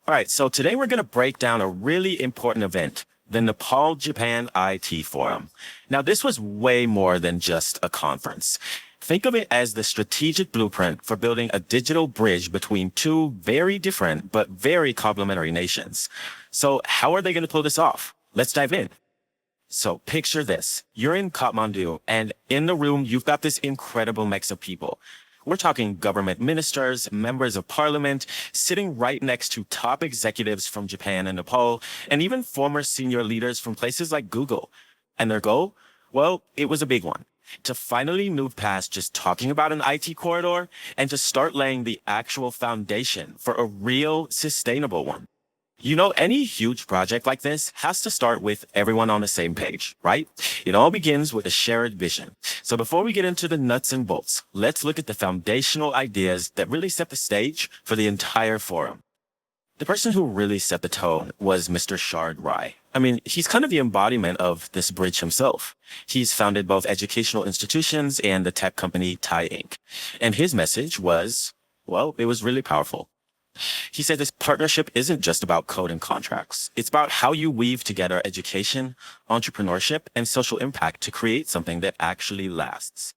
All right, so today we're going to break down a really important event, the Nepal Japan IT Forum. Now, this was way more than just a conference. Think of it as the strategic blueprint for building a digital bridge between two very different but very complementary nations. So how are they going to pull this off? Let's dive in. So picture this. You're in Kathmandu, and in the room, you've got this incredible mix of people. We're talking government ministers, members of parliament, sitting right next to top executives from Japan and Nepal, and even former senior leaders from places like Google. And their goal? Well, it was a big one. To finally move past just talking about an IT corridor and to start laying the actual foundation for a real sustainable one. You know, any huge project like this has to start with everyone on the same page, right? It all begins with a shared vision. So before we get into the nuts and bolts, let's look at the foundational ideas that really set the stage for the entire forum. The person who really set the tone was Mr. Shard Rai. I mean, he's kind of the embodiment of this bridge himself. He's founded both educational institutions and the tech company Thai Inc. And his message was, well, it was really powerful. He said this partnership isn't just about code and contracts. It's about how you weave together education, entrepreneurship, and social impact to create something that actually lasts.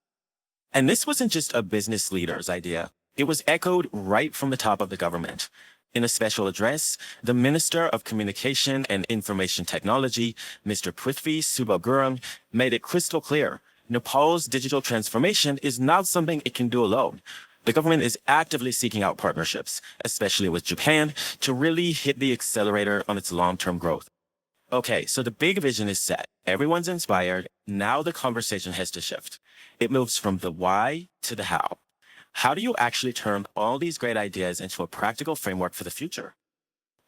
And this wasn't just a business leader's idea. It was echoed right from the top of the government. In a special address, the Minister of Communication and Information Technology, Mr. Prithvi Subagurung, made it crystal clear. Nepal's digital transformation is not something it can do alone. The government is actively seeking out partnerships, especially with Japan, to really hit the accelerator on its long-term growth. Okay, so the big vision is set. Everyone's inspired. Now the conversation has to shift. It moves from the why to the how. How do you actually turn all these great ideas into a practical framework for the future?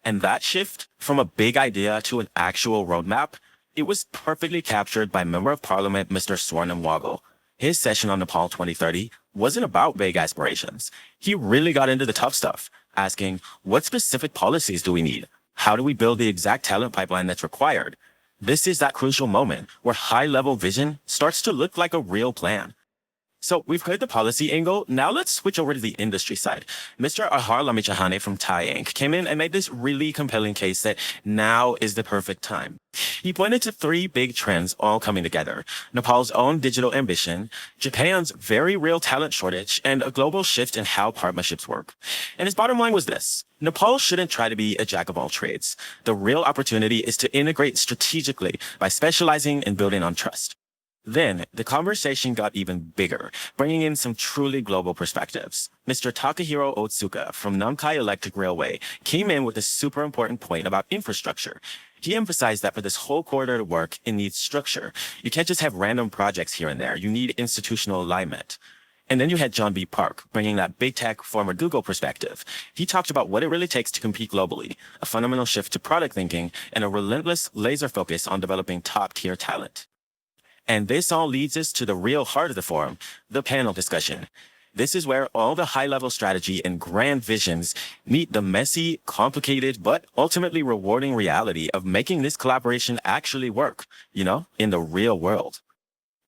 And that shift from a big idea to an actual roadmap, it was perfectly captured by Member of Parliament Mr. Swarnim. His session on Nepal 2030 wasn't about vague aspirations. He really got into the tough stuff, asking, what specific policies do we need? How do we build the exact talent pipeline that's required? This is that crucial moment where high-level vision starts to look like a real plan. So we've heard the policy angle. Now let's switch over to the industry side. Mr. Ahar Lamichahane from Thai Inc. came in and made this really compelling case that now is the perfect time. He pointed to three big trends all coming together: Nepal's own digital ambition, Japan's very real talent shortage, and a global shift in how partnerships work. And his bottom line was this: Nepal shouldn't try to be a jack of all trades. The real opportunity is to integrate strategically by specializing and building on trust. Then, the conversation got even bigger, bringing in some truly global perspectives. Mr. Takahiro Otsuka from Namkai Electric Railway came in with a super important point about infrastructure. He emphasized that for this whole corridor to work, it needs structure. You can't just have random projects here and there. You need institutional alignment. And then you had John B. Park, bringing that big tech, former Google perspective. He talked about what it really takes to compete globally, a fundamental shift to product thinking, and a relentless laser focus on developing top-tier talent. And this all leads us to the real heart of the forum, the panel discussion. This is where all the high-level strategy and grand visions meet the messy, complicated, but ultimately rewarding reality of making this collaboration actually work, in the real world.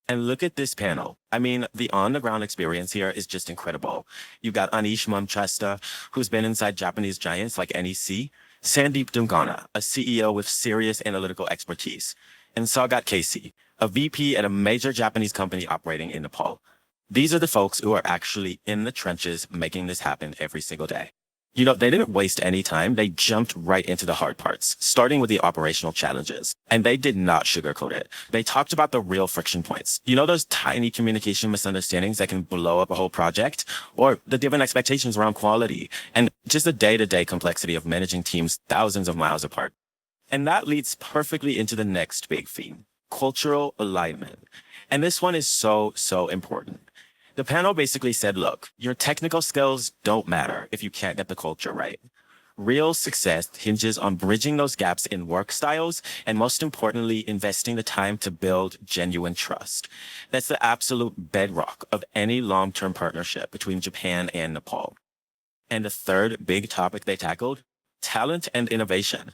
And look at this panel. I mean, the on-the-ground experience here is just incredible. You've got Anish Mamchasta, who's been inside Japanese giants like NEC, Sandeep Dungana, a CEO with serious analytical expertise, and Sagat Casey, a VP at a major Japanese company operating in Nepal. These are the folks who are actually in the trenches making this happen every single day. They didn't waste any time. They jumped right into the hard parts, starting with the operational challenges. And they did not sugarcoat it. They talked about the real friction points. Those tiny communication misunderstandings that can blow up a whole project, or the different expectations around quality, and just the day-to-day complexity of managing teams thousands of miles apart. And that leads perfectly into the next big theme: cultural alignment. And this one is so important. The panel basically said, look, your technical skills don't matter if you can't get the culture right. Real success hinges on bridging those gaps in work styles and, most importantly, investing the time to build genuine trust. That's the absolute bedrock of any long-term partnership between Japan and Nepal. And the third big topic they tackled: talent and innovation.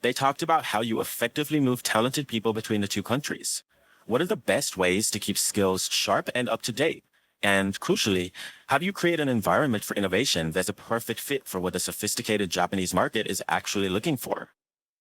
They talked about how you effectively move talented people between the two countries. What are the best ways to keep skills sharp and up to date? And crucially, how do you create an environment for innovation that's a perfect fit for what the sophisticated Japanese market is actually looking for?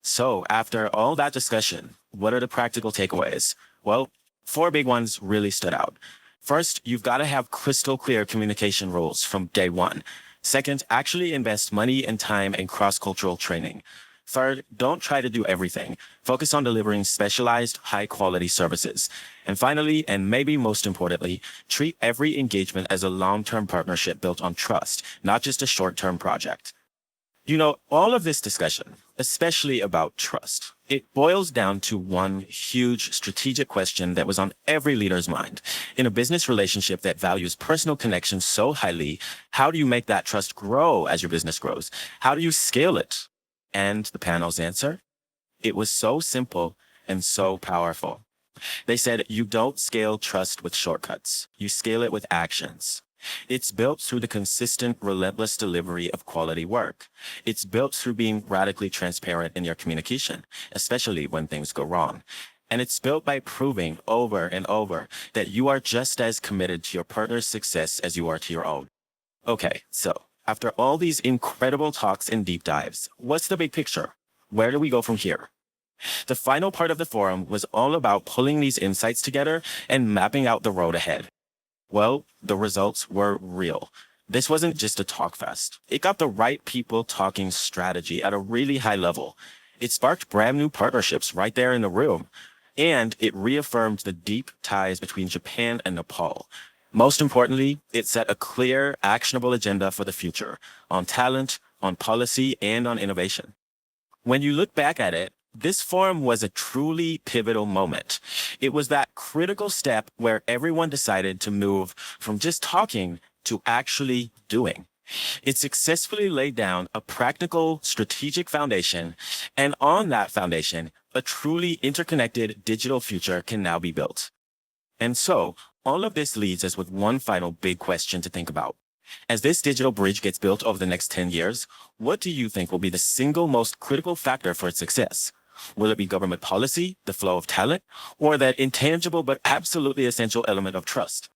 So, after all that discussion, what are the practical takeaways? Well, four big ones really stood out. First, you've got to have crystal clear communication rules from day one. Second, actually invest money and time in cross-cultural training. Third, don't try to do everything. Focus on delivering specialized, high-quality services. And finally, and maybe most importantly, treat every engagement as a long-term partnership built on trust, not just a short-term project. You know, all of this discussion, especially about trust, it boils down to one huge strategic question that was on every leader's mind. In a business relationship that values personal connection so highly, how do you make that trust grow as your business grows? How do you scale it? And the panel's answer? It was so simple and so powerful. They said, you don't scale trust with shortcuts. You scale it with actions. It's built through the consistent, relentless delivery of quality work. It's built through being radically transparent in your communication, especially when things go wrong. And it's built by proving over and over that you are just as committed to your partner's success as you are to your own. Okay, so after all these incredible talks and deep dives, what's the big picture? Where do we go from here? The final part of the forum was all about pulling these insights together and mapping out the road ahead. Well, the results were real. This wasn't just a talk fest. It got the right people talking strategy at a really high level. It sparked brand new partnerships right there in the room. And it reaffirmed the deep ties between Japan and Nepal. Most importantly, it set a clear, actionable agenda for the future on talent, on policy, and on innovation. When you look back at it, this forum was a truly pivotal moment. It was that critical step where everyone decided to move from just talking to actually doing. It successfully laid down a practical, strategic foundation, and on that foundation, a truly interconnected digital future can now be built. And so, all of this leaves us with one final big question to think about. As this digital bridge gets built over the next 10 years, what do you think will be the single most critical factor for its success? Will it be government policy, the flow of talent, or that intangible but absolutely essential element of trust?